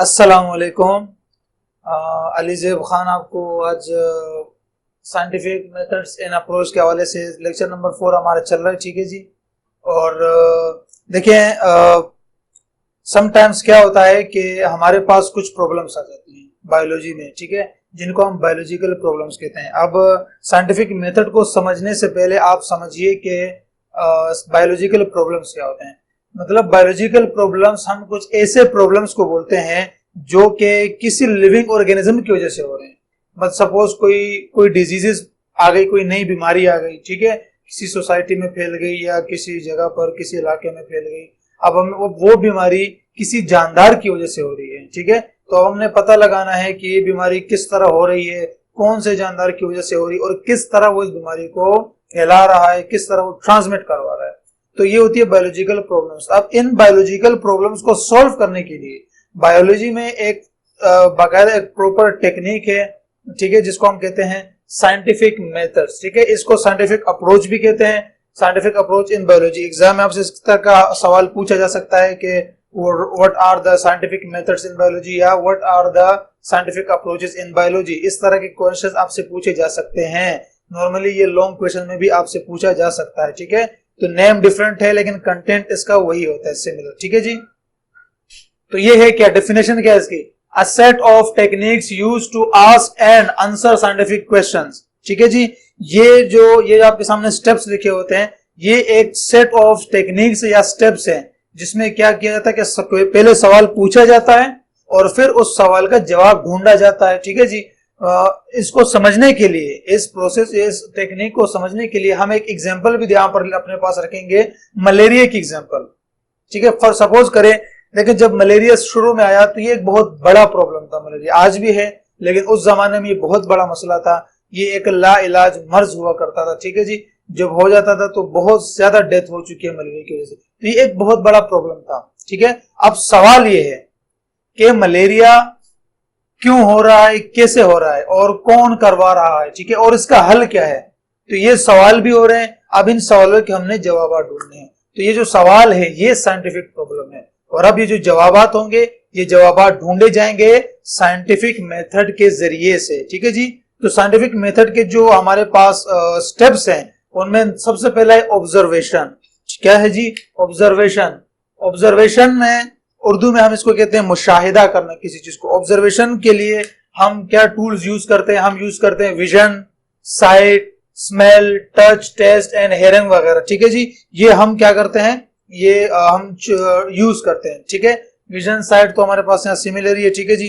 अस्सलामुअलैकुम। अली ज़ैब खान आपको आज साइंटिफिक मेथड्स इन अप्रोच के हवाले से लेक्चर नंबर 4 हमारा चल रहा है। ठीक है जी। और देखें, समटाइम्स क्या होता है कि हमारे पास कुछ प्रॉब्लम्स आ जाती हैं बायोलॉजी में, ठीक है, जिनको हम बायोलॉजिकल प्रॉब्लम्स कहते हैं। अब साइंटिफिक मेथड को समझने से पहले आप समझिए कि बायोलॉजिकल प्रॉब्लम्स क्या होते हैं। मतलब बायोलॉजिकल प्रॉब्लम्स हम कुछ ऐसे प्रॉब्लम्स को बोलते हैं जो कि किसी लिविंग ऑर्गेनिज्म की वजह से हो रहे हैं। मतलब सपोज कोई डिजीजेस आ गई, कोई नई बीमारी आ गई, ठीक है, किसी सोसाइटी में फैल गई या किसी जगह पर किसी इलाके में फैल गई। अब हम वो बीमारी किसी जानदार की वजह से हो रही है, ठीक है। तो हमने पता लगाना है कि ये बीमारी किस तरह हो रही है, कौन से जानदार की वजह से हो रही है और किस तरह वो इस बीमारी को फैला रहा है, किस तरह वो ट्रांसमिट करवा रहा है। तो ये होती है बायोलॉजिकल प्रॉब्लम्स। अब इन बायोलॉजिकल प्रॉब्लम्स को सॉल्व करने के लिए बायोलॉजी में एक बाकायदा एक प्रॉपर टेक्निक है, ठीक है, जिसको हम कहते हैं साइंटिफिक मेथड्स, ठीक है। इसको साइंटिफिक अप्रोच भी कहते हैं। Scientific approach in biology, exam में आपसे इस तरह का सवाल पूछा जा सकता है कि what are the scientific methods in biology या what are the scientific approaches in biology. इस तरह के क्वेश्चंस आपसे पूछे जा सकते हैं। नॉर्मली ये लॉन्ग क्वेश्चन में भी आपसे पूछा जा सकता है, ठीक है। तो नेम डिफरेंट है लेकिन कंटेंट इसका वही होता है, सिमिलर, ठीक है जी। तो ये है क्या डेफिनेशन, क्या है इसकी, a set of techniques used to ask and answer scientific questions, ठीक है जी। ये आपके सामने स्टेप्स लिखे होते हैं, ये एक सेट ऑफ टेक्निक्स या स्टेप्स हैं जिसमें क्या किया जाता है कि पहले सवाल पूछा जाता है और फिर उस सवाल का जवाब ढूंढा जाता है, ठीक है जी। इसको समझने के लिए, इस टेक्निक को समझने के लिए हम एक एग्जांपल भी यहाँ पर अपने पास रखेंगे, मलेरिया की एग्जांपल, ठीक है। फॉर सपोज करें, लेकिन जब मलेरिया शुरू में आया तो ये एक बहुत बड़ा प्रॉब्लम था। मलेरिया आज भी है लेकिन उस जमाने में ये बहुत बड़ा मसला था। ये एक ला इलाज मर्ज हुआ करता था, ठीक है जी। जब हो जाता था तो बहुत ज्यादा डेथ हो चुकी है मलेरिया की वजह से। तो ये एक बहुत बड़ा प्रॉब्लम था, ठीक है। अब सवाल ये है कि मलेरिया क्यों हो रहा है, कैसे हो रहा है और कौन करवा रहा है, ठीक है, और इसका हल क्या है। तो ये सवाल भी हो रहे हैं। अब इन सवालों के हमने जवाब ढूंढने हैं। तो ये जो सवाल है ये साइंटिफिक प्रॉब्लम है और अब ये जो जवाबात होंगे ये जवाबात ढूंढे जाएंगे साइंटिफिक मेथड के जरिए से, ठीक है जी। तो साइंटिफिक मेथड के जो हमारे पास स्टेप्स हैं उनमें सबसे पहला है ऑब्जर्वेशन। क्या है जी, ऑब्जर्वेशन। ऑब्जर्वेशन में उर्दू में हम इसको कहते हैं मुशाहिदा करना किसी चीज को। ऑब्जर्वेशन के लिए हम क्या टूल्स यूज करते हैं, हम यूज करते हैं vision, sight, smell, touch, taste and hearing वगैरह, ठीक है जी। ये हम क्या करते हैं, ये हम यूज करते हैं, ठीक है। विजन, साइट तो हमारे पास यहाँ सिमिलर ही है, ठीक है जी।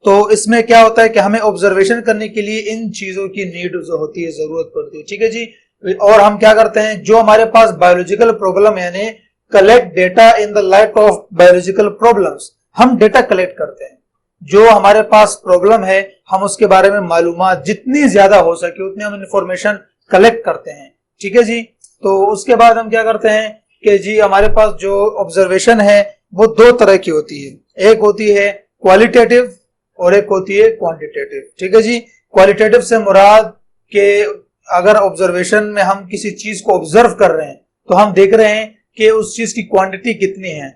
तो इसमें क्या होता है कि हमें ऑब्जर्वेशन करने के लिए इन चीजों की नीड होती है, जरूरत पड़ती है, ठीक है जी। और हम क्या करते हैं, जो हमारे पास बायोलॉजिकल प्रॉब्लम है, यानी collect data in the light of biological problems, हम डेटा कलेक्ट करते हैं। जो हमारे पास प्रॉब्लम है हम उसके बारे में मालूमात जितनी ज्यादा हो सके उतनी हम इंफॉर्मेशन कलेक्ट करते हैं, ठीक है जी। तो उसके बाद हम क्या करते हैं कि जी हमारे पास जो ऑब्जर्वेशन है वो दो तरह की होती है। एक होती है क्वालिटेटिव और एक होती है क्वांटिटेटिव, ठीक है जी। क्वालिटेटिव से मुराद के अगर ऑब्जर्वेशन में हम किसी चीज को ऑब्जर्व कर रहे हैं तो हम देख रहे हैं कि उस चीज की क्वांटिटी कितनी है,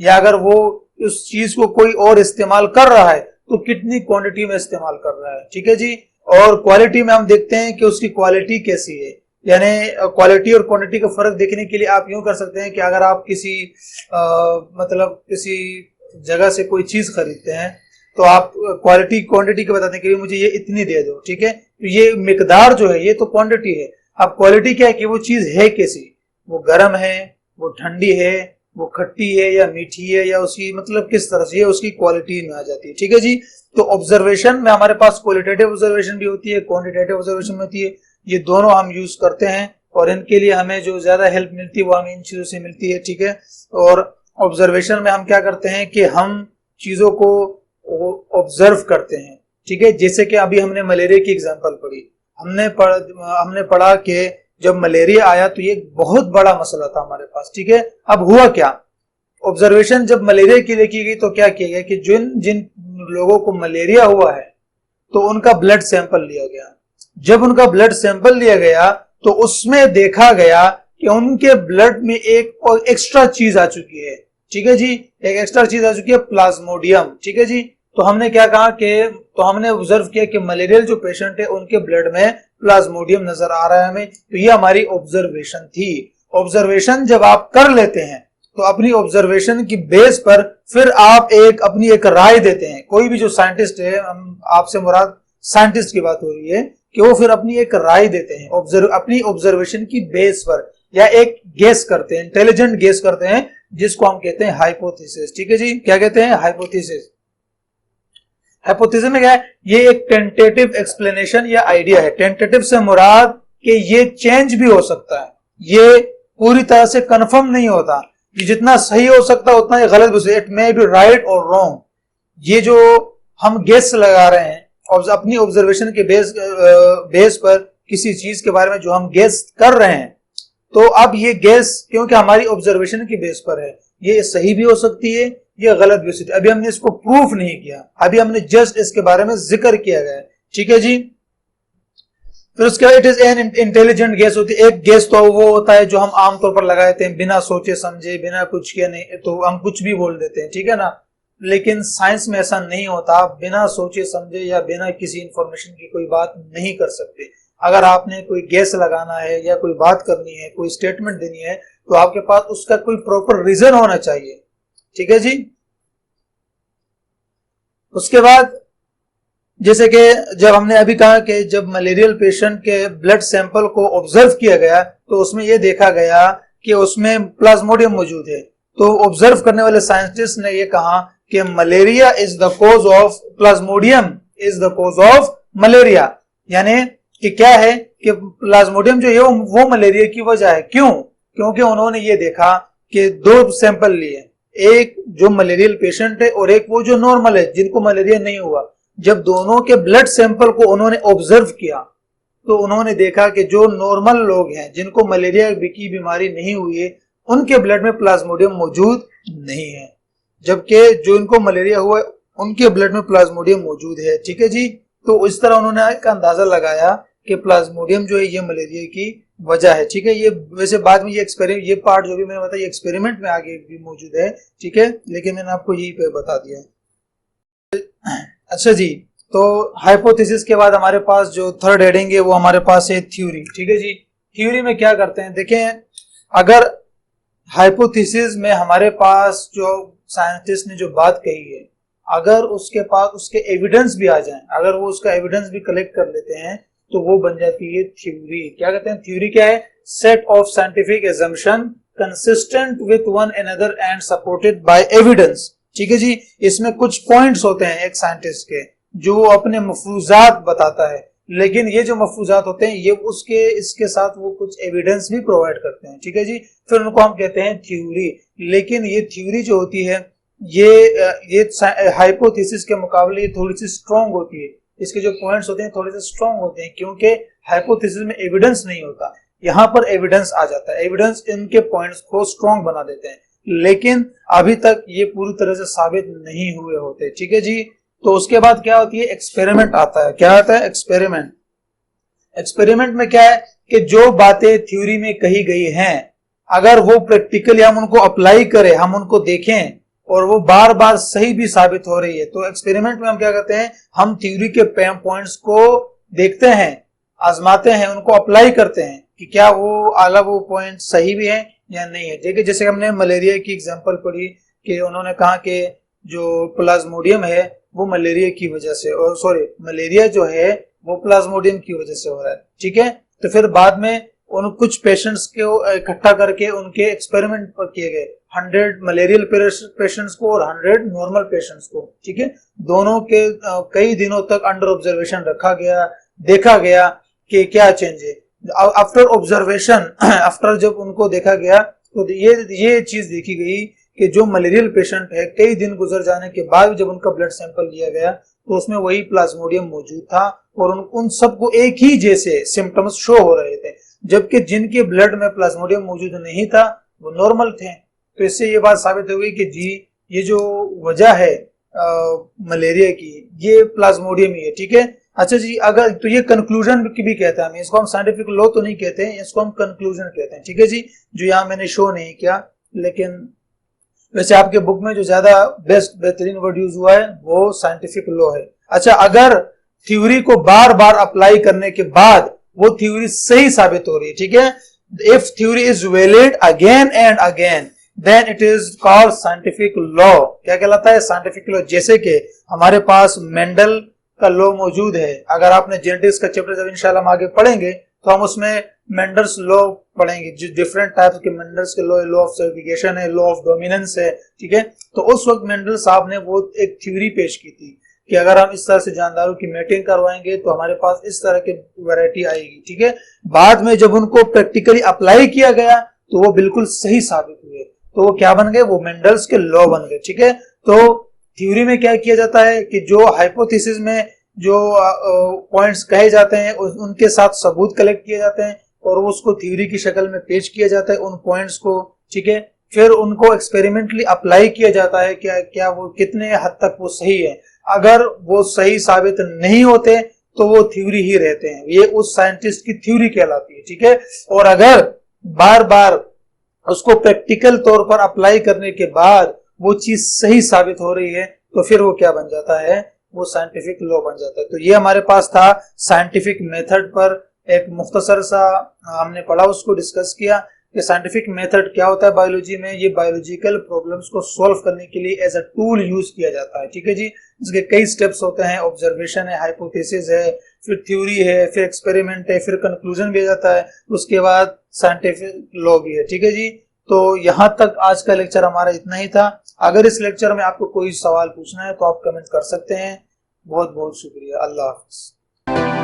या अगर वो उस चीज को कोई और इस्तेमाल कर रहा है तो कितनी क्वांटिटी में इस्तेमाल कर रहा है, ठीक है जी। और क्वालिटी में हम देखते हैं कि उसकी क्वालिटी कैसी है। यानी क्वालिटी और क्वांटिटी का फर्क देखने के लिए आप यूं कर सकते हैं कि अगर आप किसी किसी जगह से कोई चीज खरीदते हैं तो आप क्वालिटी क्वांटिटी को बताते हैं कि मुझे ये इतनी दे दो, ठीक है। तो ये मिकदार जो है ये तो क्वांटिटी है। अब क्वालिटी क्या है कि वो चीज है कैसी, वो गर्म है, वो ठंडी है, वो खट्टी है या मीठी है, या उसकी मतलब किस तरह से, ये उसकी क्वालिटी में आ जाती है, ठीक है जी। तो ऑब्जर्वेशन में हमारे पास क्वालिटेटिव ऑब्जर्वेशन भी होती है, क्वांटिटेटिव ऑब्जर्वेशन होती है। ये दोनों हम यूज करते हैं और इनके लिए हमें जो ज्यादा हेल्प मिलती है वो हमें इन चीजों से मिलती है, ठीक है। और ऑब्जर्वेशन में हम क्या करते हैं कि हम चीजों को ऑब्जर्व करते हैं, ठीक है। जैसे कि अभी हमने मलेरिया की एग्जांपल पढ़ी, हमने पढ़ा कि जब मलेरिया आया तो ये बहुत बड़ा मसला था हमारे पास, ठीक है। अब हुआ क्या, ऑब्जर्वेशन जब मलेरिया के लिए की गई तो क्या किया गया कि जिन जिन लोगों को मलेरिया हुआ है तो उनका ब्लड सैंपल लिया गया। जब उनका ब्लड सैंपल लिया गया तो उसमें देखा गया कि उनके ब्लड में एक और एक्स्ट्रा चीज आ चुकी है, ठीक है जी। एक एक्स्ट्रा चीज आ चुकी है प्लाज्मोडियम, ठीक है जी। तो हमने क्या कहा कि तो हमने ऑब्जर्व किया कि मलेरियल जो पेशेंट है उनके ब्लड में प्लाज्मोडियम नजर आ रहा है हमें, तो ये हमारी ऑब्जर्वेशन थी। ऑब्जर्वेशन जब आप कर लेते हैं तो अपनी ऑब्जर्वेशन की बेस पर फिर आप अपनी एक राय देते हैं। कोई भी जो साइंटिस्ट है, आपसे मुराद साइंटिस्ट की बात हो रही है, कि वो फिर अपनी एक राय देते हैं अपनी ऑब्जर्वेशन की बेस पर, या एक गेस करते हैं, इंटेलिजेंट गेस करते हैं, जिसको हम कहते हैं हाइपोथेसिस। ठीक है जी, क्या कहते हैं? हाइपोथेसिस। हाइपोथेसिस में क्या है? ये एक टेंटेटिव एक्सप्लेनेशन या आइडिया है। टेंटेटिव से मुराद कि ये चेंज भी हो सकता है, ये पूरी तरह से कंफर्म नहीं होता, ये जितना सही हो सकता है उतना ही गलत भी हो सकता है। इट मे बी राइट और रॉन्ग। ये जो हम गेस लगा रहे हैं और अपनी ऑब्जर्वेशन के बेस पर किसी चीज के बारे में जो हम गेस कर रहे हैं, तो अब ये गेस क्योंकि हमारी ऑब्जर्वेशन की बेस पर है, ये सही भी हो सकती है, ये गलत भी हो सकती है। अभी हमने इसको प्रूफ नहीं किया, अभी हमने जस्ट इसके बारे में जिक्र किया गया है। ठीक है जी। फिर उसके बाद it is an intelligent guess होती है। एक गेस तो वो होता है जो हम आमतौर पर लगा देते हैं बिना सोचे समझे, बिना कुछ किए, नहीं तो हम कुछ भी बोल देते हैं, ठीक है ना। लेकिन साइंस में ऐसा नहीं होता। आप बिना सोचे समझे या बिना किसी इंफॉर्मेशन की कोई बात नहीं कर सकते। अगर आपने कोई गेस लगाना है या कोई बात करनी है, कोई स्टेटमेंट देनी है, तो आपके पास उसका कोई प्रॉपर रीजन होना चाहिए। ठीक है जी। उसके बाद जैसे कि जब हमने अभी कहा कि जब मलेरियल पेशेंट के ब्लड सैंपल को ऑब्जर्व किया गया तो उसमें यह देखा गया कि उसमें प्लाज्मोडियम मौजूद है। तो ऑब्जर्व करने वाले साइंटिस्ट ने यह कहा कि malaria is the cause of, Plasmodium is the cause of malaria. यानी कि क्या है कि प्लाज्मोडियम जो है वो मलेरिया की वजह है। क्यों? क्योंकि उन्होंने ये देखा कि दो सैंपल लिए, एक जो मलेरियल पेशेंट है और एक वो जो नॉर्मल है जिनको मलेरिया नहीं हुआ। जब दोनों के ब्लड सैंपल को उन्होंने ऑब्जर्व किया तो उन्होंने देखा कि जो नॉर्मल लोग हैं जिनको मलेरिया की बीमारी नहीं हुई है, उनके ब्लड में प्लाज्मोडियम मौजूद नहीं है, जबकि जो इनको मलेरिया हुआ है उनके ब्लड में प्लाज्मोडियम मौजूद है। ठीक है जी। तो इस तरह उन्होंने एक अंदाजा लगाया कि प्लाज्मोडियम जो है ये मलेरिया की वजह है। ठीक है। ये वैसे बाद में ये पार्ट जो भी मैंने बताया ये एक्सपेरिमेंट में आगे भी मौजूद है। ठीक है, लेकिन मैंने आपको यही पे बता दिया है। अच्छा जी, तो हाइपोथेसिस के बाद हमारे पास जो थर्ड हेडिंग है वो हमारे पास है थ्योरी। ठीक है जी। थ्योरी में क्या करते हैं, देखें, अगर हाइपोथेसिस में हमारे पास जो साइंटिस्ट ने जो बात कही है, अगर उसके पास उसके एविडेंस भी आ जाएं, अगर वो उसका एविडेंस भी कलेक्ट कर लेते हैं, तो वो बन जाती है थ्योरी। क्या कहते हैं? थ्योरी क्या है? Set of scientific assumption consistent with one another and supported by evidence. ठीक है जी। इसमें कुछ पॉइंट्स होते हैं एक साइंटिस्ट के जो वो अपने मफरूजात बताता है, लेकिन ये जो मफरूजात होते हैं ये इसके साथ वो कुछ एविडेंस भी प्रोवाइड करते हैं। ठीक है जी। फिर उनको हम कहते हैं थ्योरी। लेकिन ये थ्योरी जो होती है ये हाइपोथेसिस के मुकाबले थोड़ी सी स्ट्रॉन्ग होती है। इसके जो पॉइंट्स होते हैं थोड़े से स्ट्रॉन्ग होते हैं, क्योंकि हाइपोथेसिस में एविडेंस नहीं होता, यहाँ पर एविडेंस आ जाता है। एविडेंस इनके पॉइंट्स को स्ट्रॉन्ग बना देते हैं, लेकिन अभी तक ये पूरी तरह से साबित नहीं हुए होते। ठीक है जी। तो उसके बाद क्या होती है? एक्सपेरिमेंट आता है। क्या आता है? एक्सपेरिमेंट। एक्सपेरिमेंट में क्या है कि जो बातें थ्योरी में कही गई हैं, अगर वो प्रैक्टिकली हम उनको अप्लाई करें, हम उनको देखें और वो बार बार सही भी साबित हो रही है, तो एक्सपेरिमेंट में हम क्या करते हैं? हम थ्योरी के पॉइंट्स को देखते हैं, आजमाते हैं, उनको अप्लाई करते हैं कि क्या वो पॉइंट सही भी है या नहीं है। देखिए, जैसे हमने मलेरिया की एग्जांपल पढ़ी कि उन्होंने कहा कि जो प्लाज्मोडियम है वो मलेरिया की वजह से, और सॉरी, मलेरिया जो है वो प्लाज्मोडियम की वजह से हो रहा है। ठीक है। तो फिर बाद में उन कुछ पेशेंट्स को इकट्ठा करके उनके एक्सपेरिमेंट पर किए गए, 100 मलेरियल पेशेंट्स को और 100 नॉर्मल पेशेंट्स को। ठीक है। दोनों के कई दिनों तक अंडर ऑब्जर्वेशन रखा गया, देखा गया कि क्या चेंज है। आफ्टर ऑब्जर्वेशन, आफ्टर जब उनको देखा गया तो ये चीज देखी गई कि जो मलेरियल पेशेंट है, कई दिन गुजर जाने के बाद जब उनका ब्लड सैंपल लिया गया तो उसमें वही प्लाज्मोडियम मौजूद था और उन सबको एक ही जैसे सिम्टम्स शो हो रहे थे, जबकि जिनके ब्लड में प्लाज्मोडियम मौजूद नहीं था वो नॉर्मल थे। तो इससे ये बात साबित हो गई कि जी ये जो वजह है मलेरिया की, ये प्लाज्मोडियम ही है। ठीक है। अच्छा जी, अगर तो ये कंक्लूजन की भी कहते हैं, इसको हम साइंटिफिक लॉ तो नहीं कहते हैं, इसको हम कंक्लूजन कहते हैं। ठीक है जी, जो यहाँ मैंने शो नहीं किया, लेकिन वैसे आपके बुक में जो ज्यादा बेहतरीन वर्ड यूज हुआ है वो साइंटिफिक लॉ है। अच्छा, अगर थ्योरी को बार बार अप्लाई करने के बाद वो थ्योरी सही साबित हो रही है, ठीक है, if theory is valid again and again then it is called scientific law. क्या कहलाता है? Scientific law. जैसे कि हमारे पास मेंडल का लॉ मौजूद है, अगर आपने जेनेटिक्स का चैप्टर जब इंशाल्लाह हम आगे पढ़ेंगे तो हम उसमें मेंडल्स लॉ पढ़ेंगे, जो डिफरेंट टाइप्स के मेंडल्स के लॉ ऑफ सेग्रीगेशन है, लॉ ऑफ डोमिनेंस है, ठीक है। तो उस वक्त मेंडल साहब ने वो एक थ्योरी पेश की थी कि अगर हम इस तरह से जानदारों की मेटिंग करवाएंगे तो हमारे पास इस तरह की वैरायटी आएगी, ठीक है। बाद में जब उनको प्रैक्टिकली अप्लाई किया गया तो वो बिल्कुल सही साबित हुए, तो वो क्या बन गए? वो मेंडल्स के लॉ बन गए, ठीक है। तो थ्योरी में क्या किया जाता है कि जो हाइपोथेसिस में जो पॉइंट्स कहे जाते हैं उनके साथ सबूत कलेक्ट किए जाते हैं और उसको थ्योरी की शक्ल में पेश किया जाता है उन पॉइंट्स को, ठीक है। फिर उनको एक्सपेरिमेंटली अप्लाई किया जाता है क्या वो कितने हद तक वो सही है। अगर वो सही साबित नहीं होते तो वो थ्योरी ही रहते हैं, ये उस साइंटिस्ट की थ्योरी कहलाती है, ठीक है। और अगर बार बार उसको प्रैक्टिकल तौर पर अप्लाई करने के बाद वो चीज सही साबित हो रही है तो फिर वो क्या बन जाता है? वो साइंटिफिक लॉ बन जाता है। तो ये हमारे पास था साइंटिफिक मेथड पर एक मुख्तसर सा हमने पढ़ा, उसको डिस्कस किया कि साइंटिफिक मेथड क्या होता है बायोलॉजी में। ये बायोलॉजिकल प्रॉब्लम्स को सॉल्व करने के लिए एज अ टूल यूज किया जाता है, ठीक है जी। इसके कई स्टेप्स होते हैं, ऑब्जर्वेशन है, हाइपोथेसिस है, फिर थ्योरी है, फिर एक्सपेरिमेंट है, फिर कंक्लूजन भी आ जाता है, उसके बाद साइंटिफिक लॉ भी है, ठीक है जी। तो यहाँ तक आज का लेक्चर हमारा इतना ही था। अगर इस लेक्चर में आपको कोई सवाल पूछना है तो आप कमेंट कर सकते हैं। बहुत बहुत शुक्रिया। अल्लाह हाफिज।